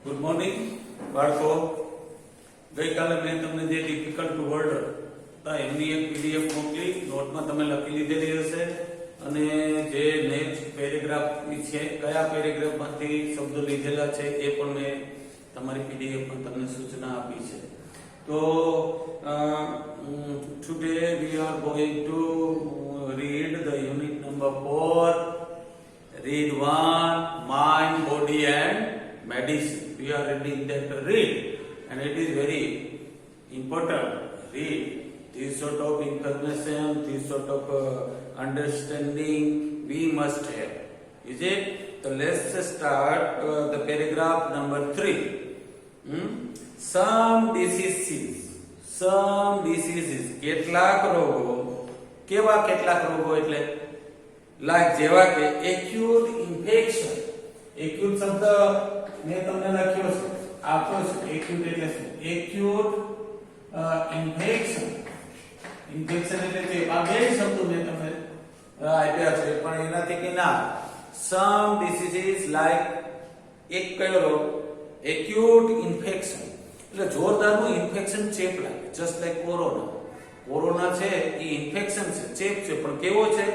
Good morning બાળકો, ગઈકાલે મેં તમને જે ડિફિકલ્ટ વર્ડ હતા એમની એક પીડીએફ મોકલી, નોટમાં તમે લખી લીધેલી હશે અને જે નેક્સ્ટ પેરેગ્રાફ છે કયા પેરેગ્રાફમાંથી શબ્દો લીધેલા છે એ પણ મેં તમારી પીડીએફમાં તમને સૂચના આપી છે. તો today we are going to read the unit number 4. Read 1, mind, body and medicine. We are reading that read, and it is very important. Read this sort of information, this sort of understanding we must have. Is it? So let's start the paragraph number 3. Some diseases. કેટલાક રોગો. કેવા કેટલાક રોગો એટલે like જેવા કે acute infection. Acute શબ્દ મેં તમને લખ્યો છે, આપ્યો છે. એક્યુટ એટલે શું? Acute infection. ઇન્ફેક્શન એટલે કે આ બે શબ્દો મેં તમને આપ્યા છે, પણ એનાથી કે ના. સમ ડિસીઝીસ લાઈક એક કયો રોગ? એક્યુટ ઇન્ફેક્શન એટલે જોરદારનું ઇન્ફેક્શન, ચેપ લાગે. Just like corona. કોરોના છે એ ઇન્ફેક્શન છે, ચેપ છે, પણ કેવો છે?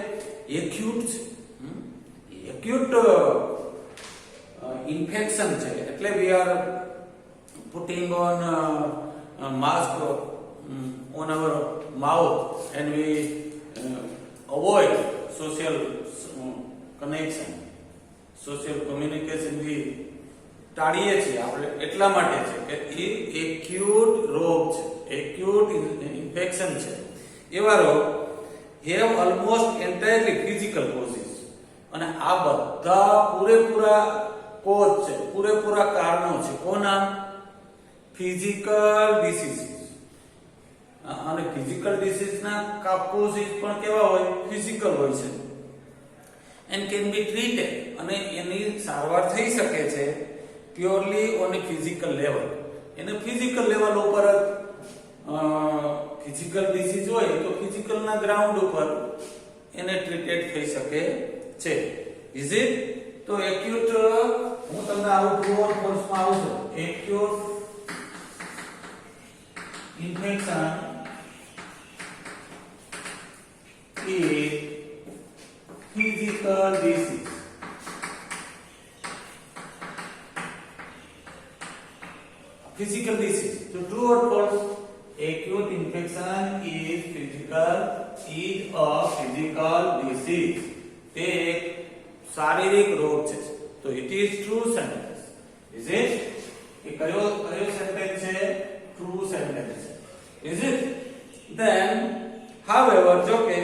એક્યુટ છે. એક્યુટ ઇન્ફેક્શન છે એટલે we are putting on mask on our mouth and we avoid social connection, social communication we ટાળીએ છીએ આપણે. એટલા માટે છે કે એ એક્યુટ રોગ છે, એક્યુટ ઇન્ફેક્શન છે. એવા રોગ have almost entirely physical causes, અને આ બધા પૂરેપૂરા કોઝ છે, પૂરેપૂરા કારણો છે. કોના? Physical diseases. અને ફિઝિકલ ડિસીઝ ના કોઝિસ પણ કેવા હોય? ફિઝિકલ હોય છે. એન્ડ કેન બી ટ્રીટેડ, અને એની સારવાર થઈ શકે છે purely on A physical level. એને ફિઝિકલ લેવલ ઉપર ફિઝિકલ ડિસીઝ હોય તો ફિઝિકલ ના ગ્રાઉન્ડ ઉપર એને ટ્રીટેડ થઈ શકે છે. Is it? તો એક્યુટ, હું તમને આવું ટ્રુ ઓર ફોલ્સ માં આવું છું. Acute infection is physical disease. Physical disease. So true or false? Acute infection is a physical disease. તે એક શારીરિક રોગ છે. તો it is true sentence. Is it? એ કયો sentence છે? True sentence. Is it? Then, however, જો કે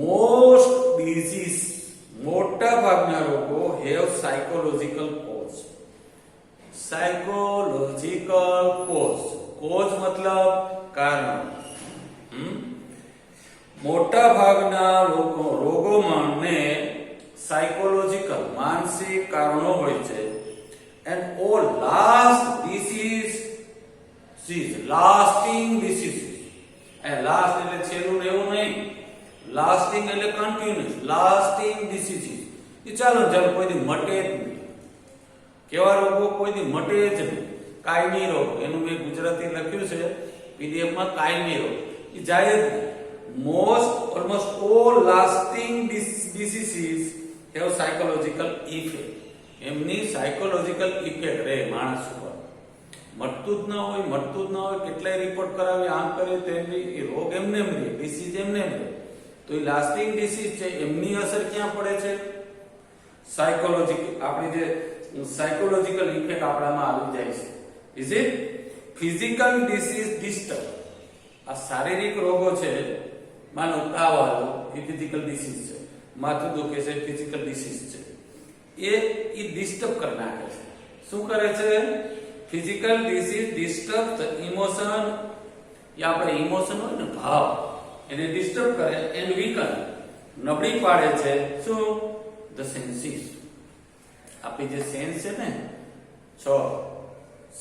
most disease, મોટા ભાગના રોગો have psychological cause. Psychological cause. Cause મતલબ કારણ. મોટા ભાગના રોગોમાં ને સાયકોલોજીકલ, માનસિક કારણો હોય છે. and all lasting diseases. Last એટલે છેલ્લું એવું નહીં, લાસ્ટિંગ એટલે કન્ટિન્યુઅસ. લાસ્ટિંગ ડિસીઝીસ એ ચાલો કોઈથી મટે જ નહીં. કેવા રોગો કોઈથી મટે જ નહીં? કાયમી રોગ. એનું મેં ગુજરાતી લખ્યું છે પીડીએફ માં. કાયમી રોગ એ જાય જ નહીં. Almost all lasting diseases have psychological effect. એમની સાયકોલોજીકલ ઇફેક્ટ રહે માણસ ઉપર. મટતું જ ના હોય, કેટલાય રિપોર્ટ કરાવી, આમ કરે તેમની એ રોગ એમને એમ રહે, ડિસીઝ એમને એમ રહે. તો એ લાસ્ટિંગ ડિસીઝ છે, એમની અસર ક્યાં પડે છે? સાયકોલોજીકલ. આપણી જે સાયકોલોજીકલ ઇફેક્ટ આપણામાં આવી જાય છે. Is it? Physical disease disturb. આ શારીરિક રોગો છે. માનો તાવ આવ્યો, એ ફિઝિકલ ડિસીઝ છે. માથું દુખે છે, ફિઝિકલ ડિસીઝ છે. એ ડિસ્ટર્બ કરી નાખે છે. શું કરે છે? Physical disease disturb the emotion. એ આપણે ઇમોશન હોય ને, ભાવ, એને ડિસ્ટર્બ કરે. એન્ડ વીકન, નબળી પાડે છે. શું? The senses. આપણી જે સેન્સ છે ને,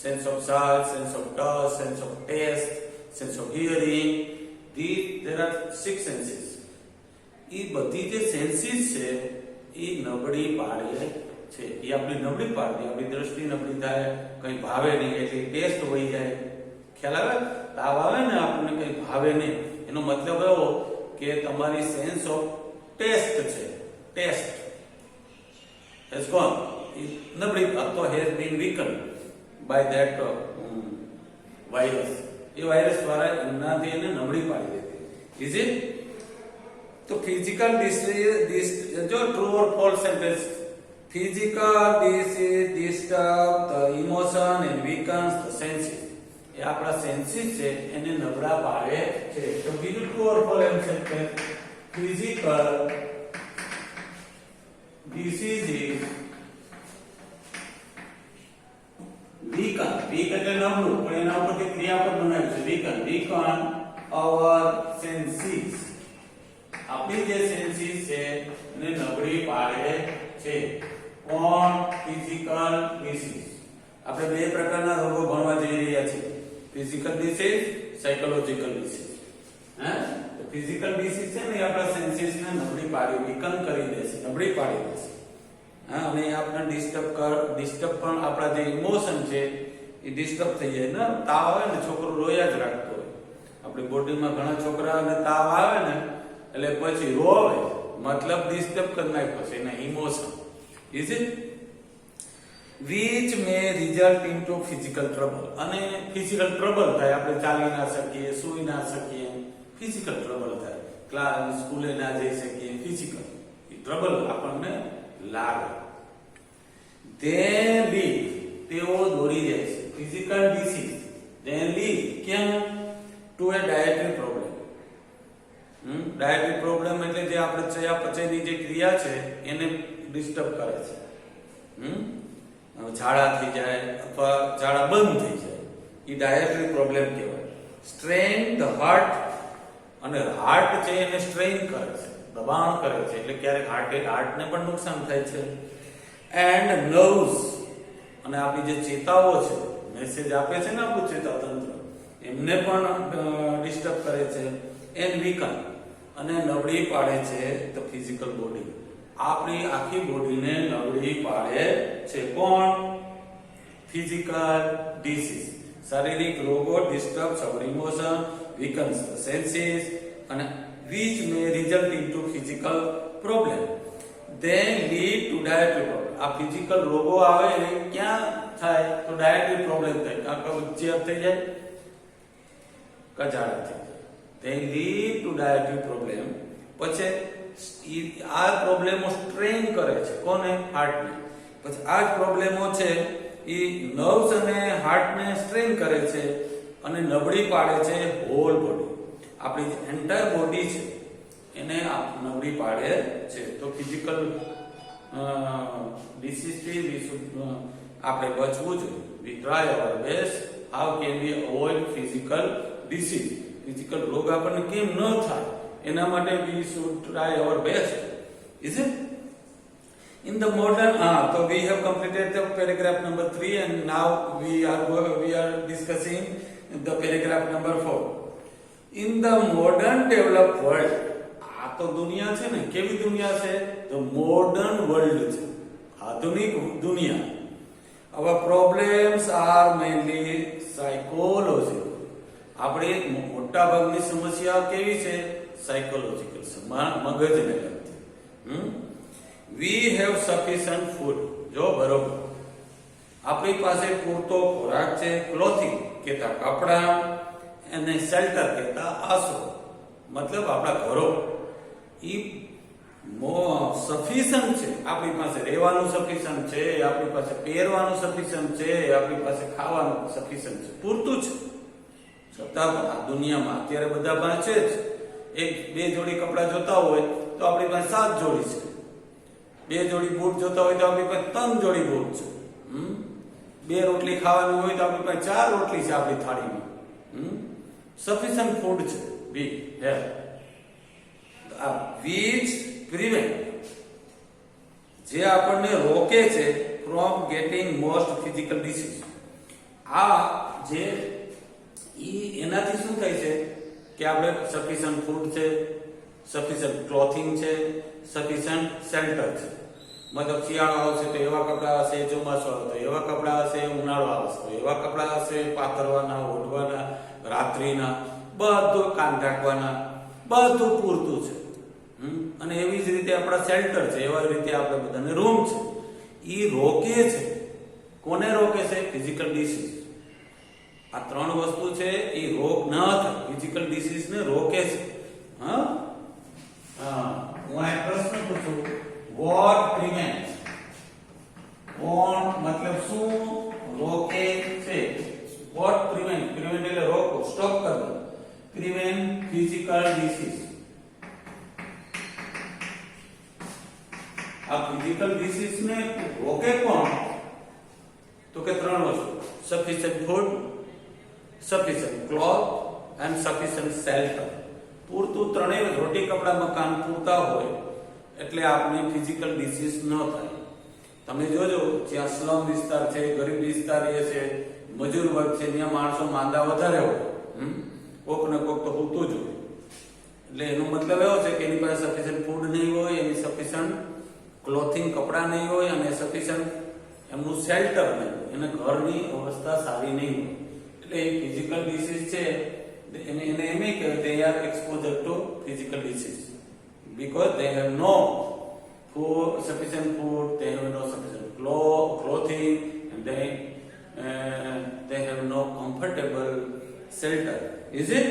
sense of sight, sense of touch, sense of taste, sense of hearing. there are 6 senses. એ બધી જે સેન્સીસ છે એ નબળી પાડે છે એ આપણી નબળી પાડતી, આપણી દ્રષ્ટિ નબળી થાય, કંઈ ભાવે નહીં એટલે ટેસ્ટ વહી જાય. ખ્યાલ આવે? તાવ આવે ને આપણને કંઈ ભાવે નહીં, એનો મતલબ એવો કે તમારી સેન્સ ઓફ ટેસ્ટ છે, ટેસ્ટ has gone, નબળી તો has been weakened by that virus. એ વાયરસ દ્વારા એમનાથી એને નબળી પાડી દેતી. Is it? તો ફિઝિકલ ડિસીઝ જો true or false sentence. Physical disease disturb the emotion and weakens the senses. એ આપણા સેન્સીસ છે એને નબળા પાડે છે. તો બીજું true or false sentence. Physical disease weaken, weak એટલે નબળું, પણ એના ઉપરથી ક્રિયાપદ બનાવ્યું છે weaken our senses. આપણી જે સેન્સીસ છે એને નબળી પાડે છે. કોણ? Physical disease. આપણે બે પ્રકારના રોગો ભણવા જઈ રહ્યા છીએ, ફિઝિકલ ડિસીઝ, સાયકોલોજીકલ ડિસીઝ. તો ફિઝિકલ ડિસીઝ છે ને એ આપણા સેન્સીસને નબળી પાડી, weaken કરી દેશે, નબળી પાડી દેશે. અને આપણે ડિસ્ટર્બ પણ આપણા જે ઇમોશન છે એ ડિસ્ટર્બ થઈ જાય ને. તાવ આવે ને છોકરો રોયા જ રાખતો હોય. આપણી બોડીમાં ઘણા છોકરાઓને તાવ આવે ને એટલે પછી રોવે, મતલબ ડિસ્ટર્બ કરી નાખ્યો છે એના emotion. Is it? which may result into physical trouble. અને ફિઝિકલ ટ્રબલ થાય, આપણે ચાલી ના શકીએ, સૂઈ ના શકીએ, ફિઝિકલ ટ્રબલ થાય, ક્લાસ સ્કૂલે ના જઈ શકીએ, ફિઝિકલ ટ્રબલ આપણને લાગે. then lead, તેઓ દોરી જાય છે, ફિઝિકલ ડિસીઝ then lead કેમ? to a dietary problem. Dietary problem એટલે જે આપણે ચયાપચયની જે ક્રિયા છે એને ડિસ્ટર્બ કરે છે. ઝાડા થઈ જાય અથવા ઝાડા બંધ થઈ જાય, એ ડાયટરી પ્રોબ્લેમ કહેવાય. સ્ટ્રેન ધ હાર્ટ, અને હાર્ટ છે એને સ્ટ્રેન કરે છે, દબાણ કરે છે, એટલે ક્યારેક હાર્ટને પણ નુકસાન થાય છે. એન્ડ નર્વ્સ, અને આપણી જે ચેતાઓ છે, મેસેજ આપે છે ને આપણું ચેતાતંત્ર, એમને પણ ડિસ્ટર્બ કરે છે. એન્ડ વીકન, અને નબળી પાડે છે ધ ફિઝિકલ બોડી. આપણી આખી બોડીને નબળી પાડે છે. કોણ? Physical disease. શારીરિક રોગો ડિસ્ટર્બ્સ અવર ઇમોશન, વીકન્સ ધ સેન્સીસ, અને which may result into physical problem, then lead to dietary problem. આ ફિઝિકલ રોગો આવે ને ક્યાં થાય? તો ડાયટરી પ્રોબ્લેમ થાય, કાં કબજિયાત થઈ જાય, કાં ઝાડા થઈ જાય. they lead to dietary problem. પછી આ પ્રોબ્લેમો સ્ટ્રેન કરે છે કોને? હાર્ટને. પછી આ જ પ્રોબ્લેમો છે એ નર્વ્સ અને હાર્ટને સ્ટ્રેન કરે છે અને નબળી પાડે છે હોલ બોડી. આપણી જે એન્ટાયર બોડી છે એને નબળી પાડે છે. તો ફિઝિકલ ડિસીઝથી આપણે બચવું જોઈએ. વી try our best. How can we avoid physical disease? Physical રોગ આપણને કેમ ન થાય એના માટે we should try our best. Is it? In the modern, so we have completed the paragraph number 3 and now we are discussing the paragraph number 4. In the modern developed world, આ તો દુનિયા છે ને, કેવી દુનિયા છે? તો મોડર્ન વર્લ્ડ છે, આધુનિક દુનિયા. our problems are mainly psychological. આપણી મોટા ભાગની સમસ્યા કેવી છે? સાયકોલોજીકલ છે, મગજને લગતી. We have sufficient food. જો બરોબર, આપણી પાસે પૂરતો ખોરાક છે. ક્લોથિંગ કહેતા કપડા, અને શેલ્ટર કહેતા આશરો, મતલબ આપણા ઘરો. ઈ સફિશન્ટ છે. આપણી પાસે રહેવાનું સફિશન્ટ છે, આપણી પાસે પહેરવાનું સફિશન્ટ છે, આપણી પાસે ખાવાનું સફિશન્ટ છે, પૂરતું છે. છતાં આ દુનિયામાં અત્યારે બધા પાસે છે જ. એક બે જોડી કપડા જોતા હોય તો આપણી પાસે 7 જોડી છે. બે જોડી બૂટ જોતા હોય તો આપણી પાસે 3 જોડી બૂટ છે. બે રોટલી ખાવાની હોય તો આપણી પાસે 4 રોટલી છે આપણી થાળીમાં. સફિશન્ટ ફૂડ છે. વી હેવ which prevent, જે આપણને રોકે છે from getting most physical disease. આ જે એનાથી શું થાય છે કે આપણે સફિશન્ટ ફૂડ છે, સફિશન્ટ ક્લોથિંગ છે, સફિશન્ટ શેલ્ટર છે, મતલબ શિયાળો આવશે તો એવા કપડા હશે, ચોમાસું આવે તો એવા કપડા હશે, ઉનાળો આવશે તો એવા કપડા હશે, પાથરવાના, ઓઢવાના, રાત્રિના, બધું કાન ઢાંકવાના, બધું પૂરતું છે. અને એવી જ રીતે આપણા શેલ્ટર છે, એવા રીતે આપણે બધાને રૂમ છે. ઈ રોકે છે. કોને રોકે છે? Physical disease. આ ત્રણ વસ્તુ છે એ રોગ ન થાય, ફિઝિકલ ડિસીઝ ને રોકે છે. હું આ પ્રશ્ન પૂછું, વોટ પ્રિવેન્ટ? કોણ મતલબ શું રોકે છે? Vote prevent? પ્રિવેન્ટ એટલે રોકો, સ્ટોપ કરવો. Prevent physical disease. આ ફિઝિકલ ડિસીઝ ને રોકે કોણ? તો કે ત્રણ વસ્તુ: sufficient food, sufficient cloth and sufficient shelter. પૂરતું ત્રણેય, રોટી, કપડા, મકાન પૂરતા હોય એટલે આપણે ફિઝિકલ ડિસીઝ ન થાય. તમે જોજો જ્યાં સ્લમ વિસ્તાર છે, ગરીબ વિસ્તાર એ છે, મજૂર વર્ગ છે, ત્યાં માણસો માંદા વધારે હોય. કોક ને કોક તો હોતું જ હોય. એટલે એનો મતલબ એવો છે કે એની પાસે સફિશિયન્ટ ફૂડ નહીં હોય, એની સફિશિયન્ટ ક્લોથિંગ, કપડા નહીં હોય, અને સફિશિયન્ટ એમનું શેલ્ટર નહીં હોય, એને ઘરની અવસ્થા સારી નહીં હોય. એટલે એ ફિઝિકલ ડિસીઝ છે એને એમ કહેવાય they are exposed to physical disease because they have no sufficient food, they have no sufficient clothing, and they have no comfortable shelter. Is it?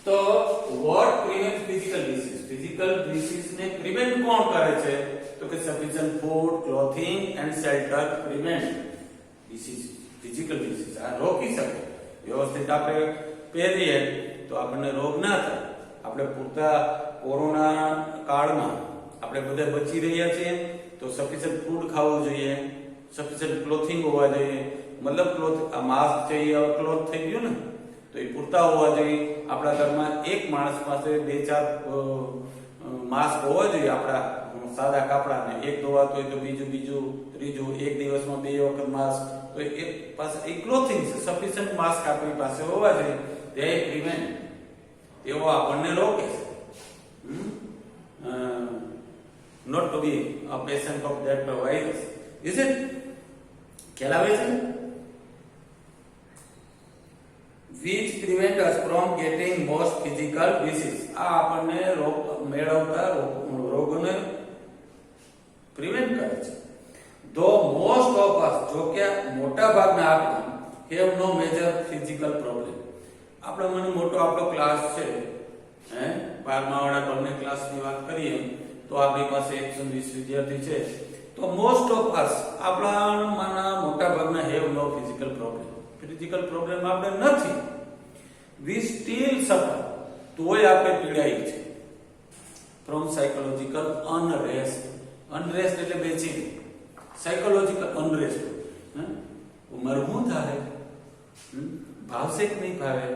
So what prevents physical disease? Physical disease ને prevent કોણ કરે છે? તો કે sufficient food, clothing and shelter prevent disease, physical disease. આ રોકી શકે. વ્યવસ્થિત આપણે પહેરીએ તો આપણને રોગ ના થાય. આપણે પૂરતા કોરોના કાળમાં આપણે બધા બચી રહ્યા છીએ તો સફિશિયન્ટ ફૂડ ખાવું જોઈએ, સફિશિયન્ટ ક્લોથિંગ હોવા જોઈએ. મતલબ ક્લોથ, આ માસ્ક છે એ ક્લોથ થઈ ગયું ને, તો એ પૂરતા હોવા જોઈએ. આપણા ઘરમાં એક માણસ પાસે 2-4 માસ્ક હોવા જોઈએ, આપણા સાદા કપડાને. એક ધોવાતો હોય તો બીજું, ત્રીજું, એક દિવસમાં 2 વખત માસ્ક. તો એક પાસે એ ક્લોથિંગ છે, સફિશિયન્ટ માસ્ક આપણી પાસે હોવા જોઈએ. તે પ્રિવેન્ટ, એવો આપણને રોકે છે. Not to be a patient of that virus. Is it? ખ્યાલ આવે છે? which prevent us from getting most physical disease. આ આપણને મેળવતા રોગોને પ્રિવેન્ટ કરે છે. though most of us, જો કે મોટા ભાગના આપણે have no major physical problem. આપણો મને મોટો આપણો ક્લાસ છે, 12મા વાળા બંને ક્લાસની વાત કરીએ તો આપણી પાસે 120 વિદ્યાર્થી છે. તો મોસ્ટ ઓફ અસ, આપણામાંના મોટા ભાગના have no physical problem. Physical problem આપણે નથી. વી સ્ટીલ સફર, તોય આપણે પીડાઈ છે ફ્રોમ સાયકોલોજીકલ અનરેસ્ટ. અનરેસ્ટ એટલે બેચેની, સાયકોલોજીકલ અનરેસ્ટ. ઉંમર શું થાય, ભાવશે કે નહીં ભાવે,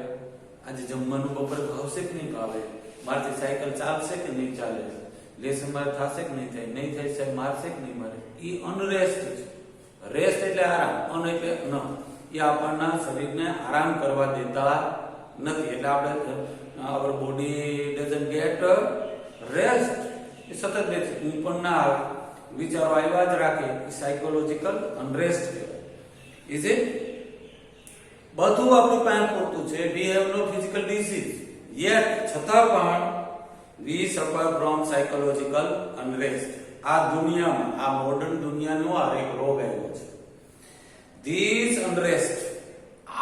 આજે જમવાનું બપોરે ભાવશે કે નહીં ભાવે, મારથી સાયકલ ચાલશે કે નહીં ચાલે, લેસન મારે થશે કે નહીં થાય, નહીં થાય સાહેબ મારશે કે નહીં મારે. એ અનરેસ્ટ છે. રેસ્ટ એટલે આરામ, અન એટલે ન. એ આપણના શરીરને આરામ કરવા દેતા નથી. એટલે આપણે our body doesn't get rest. એ સતત ઊંઘ પણ ના આવે, વિચારો આવ્યા જ રાખે. એ સાયકોલોજીકલ અનરેસ્ટ કહેવાય. Is it? બધું આપણી પાસે પૂરતું છે. We have no physical disease, yet છતાં પણ વી સફર ફ્રોમ સાયકોલોજીકલ અનરેસ્ટ. આ દુનિયામાં, આ મોડર્ન દુનિયાનો આ એક રોગ આવ્યો છે. ધીસ અનરેસ્ટ,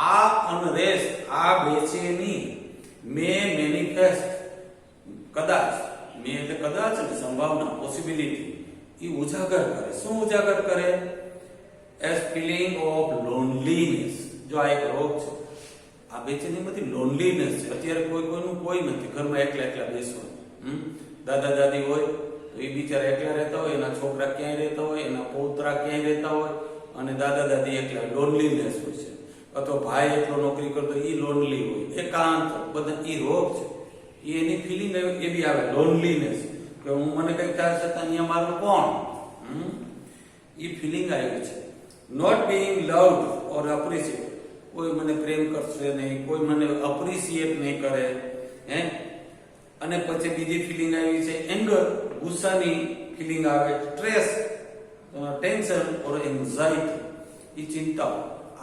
આ અનરેસ્ટ, આ બેચેની મે મેનિફેસ્ટ, કદાચ, મે એટલે કદાચ અને સંભાવના, પોસિબિલિટી, એ ઉજાગર કરે. શું ઉજાગર કરે? As feeling of loneliness. જો આ એક રોગ છે, આ બેચેની બધી લોનલીનેસ છે. અત્યારે કોઈનું કોઈ નથી, ઘરમાં એકલા બેસવાનું. દાદા દાદી હોય તો એ બિચારા એકલા રહેતા હોય, એના છોકરા ક્યાંય રહેતા હોય, એના પૌત્રા ક્યાંય રહેતા હોય, અને દાદા દાદી એકલા, લોનલીનેસ હોય છે. અથવા ભાઈ એકલો નોકરી કરતો એ લોનલી હોય, એકાંત, બધા એ રોગ છે. એની ફિલિંગ એવી આવે, લોનલીનેસ, કે હું મને કઈક થાય છતાં અહીંયા મારું કોણ, એ ફિલિંગ આવી છે. Not being loved or appreciate, કોઈ મને પ્રેમ કરશે નહીં, કોઈ મને એપ્રિશિએટ નહીં કરે. અને પછી બીજી ફિલિંગ આવી છે એંગર, ગુસ્સાની ફિલિંગ આવે સ્ટ્રેસ, ટેન્શન ઓર એન્ઝાઇટી, એ ચિંતા,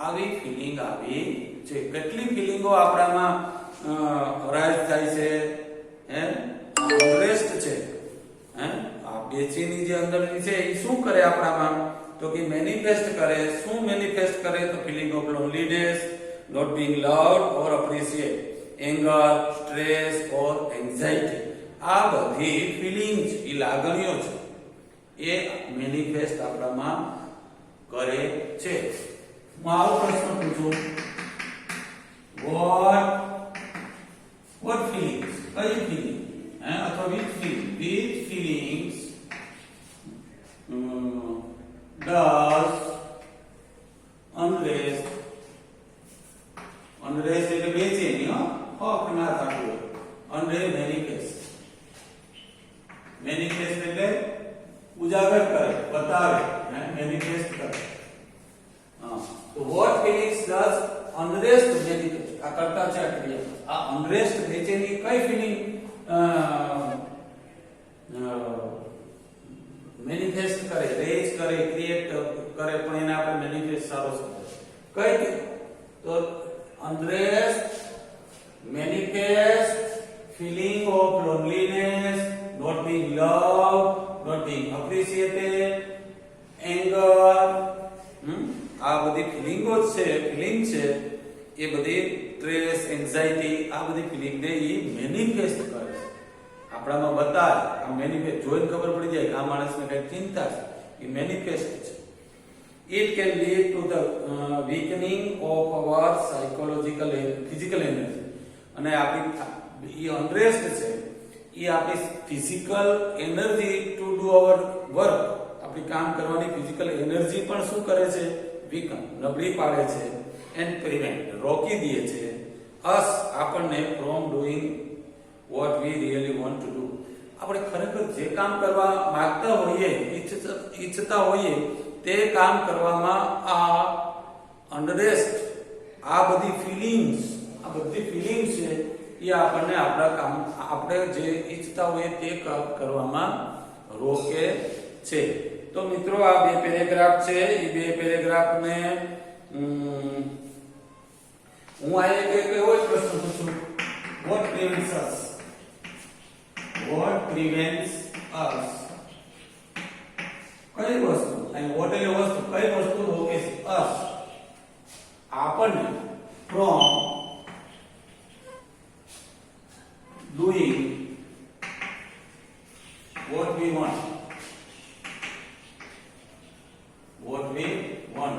આવી ફિલિંગ આવી છે. કેટલી ફિલિંગો આપણામાં અરાઇઝ થાય છે, હે અનરેસ્ટ છે, હે આ બેચેની જે અંદરની છે એ શું કરે આપણામાં, તો કે મેનિફેસ્ટ કરે. શું મેનિફેસ્ટ કરે, તો feeling of loneliness, not being loved or appreciated, anger, stress or anxiety. આ બધી ફિલિંગ્સ, એ લાગણીઓ છે, એ મેનિફેસ્ટ આપણામાં કરે છે. હું આવો પ્રશ્ન પૂછું, what feelings, કઈ ફિલિંગ, હે અથવા which feelings does unrest એટલે બેચેની, હક ના થતું, unrest manifest એટલે ઉજાગર કરે, બતાવે, મેનિફેસ્ટ કરે. તો what feelings does unrest manifest, આ કરતા છે ક્રિયા. આ unrest બેચેની કઈ ફિલિંગ મેનિફેસ્ટ કરે, રેજ કરે, ક્રિએટ કરે, પણ એને આપણે મેનિફેસ્ટ સારો શબ્દ કઈ, તો unrest manifest feeling of loneliness, not being loved, not being appreciated, anger. આ બધી ફિલિંગો છે, ફિલિંગ છે, એ બધી સ્ટ્રેસ, એન્ઝાઇટી, આ બધી ફિલિંગ ને એ મેનિફેસ્ટ કરે છે, આપણામાં બતાવે. આ મેનિફેસ્ટ જોઈને ખબર પડી જાય કે આ માણસને કઈ ચિંતા છે, એ મેનિફેસ્ટ છે. It can lead to the weakening of our psychological and physical energy. અને આપણી એ અનરેસ્ટ છે, એ આપણી physical energy to do hour work, આપણી કામ કરવાની ફિઝિકલ એનર્જી પણ શું કરે છે, વીકન, નબળી પાડે છે. એન્ડ પ્રિવેન્ટ, રોકી દે છે, અસ આપણને from doing what we really want to do. આપણે ખરેખર જે કામ કરવા માંગતા હોઈએ, ઈચ્છતા હોઈએ, તે કામ કરવામાં આ અનરેસ્ટ, આ બધી ફિલિંગ્સ છે, એ આપણને આપણા કામ, આપણે જે ઈચ્છતા હોઈએ તે કરવામાં રોકે છે. તો મિત્રો આ બે પેરેગ્રાફ છે, એ બે પેરેગ્રાફને હું આ એક એવો જ પ્રશ્ન પૂછું, what prevents us કઈ વસ્તુ, અહીં વોટ એટલે વસ્તુ, કઈ વસ્તુ રોકે છે us આપણને from doing what we want.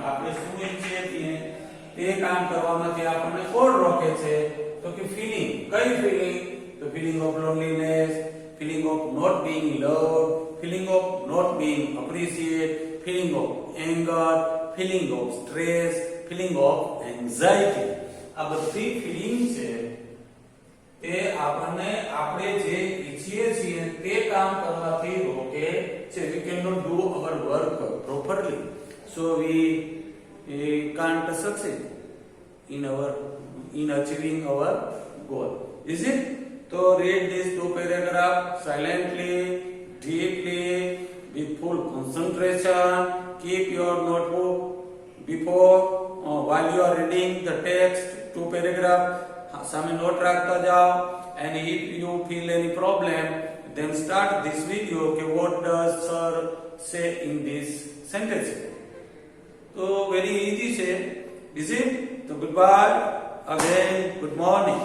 આપણે શું ઈચ્છીએ છીએ તે કામ કરવામાંથી આપણને કોણ રોકે છે, તો કે ફિલિંગ. કઈ ફિલિંગ, તો feeling of loneliness, feeling of not being loved, feeling of not being appreciated, feeling of anger, feeling of stress, feeling of anxiety. આ બધી ફિલિંગ છે, તે આપણને આપણે જે ઈચ્છીએ છીએ તે કામ કરવાથી રોકે છે. We cannot do our work properly, so we can't succeed in achieving our goal. Is it? So read these two paragraphs silently, deeply, with full concentration. Keep your notebook before while you are reading the text, two paragraph. સામે not રાખતા જાઓ. And if you feel any problem, then start this video. Okay, what does sir say in this sentence? So very easy છે. Is it? So goodbye again. Good morning.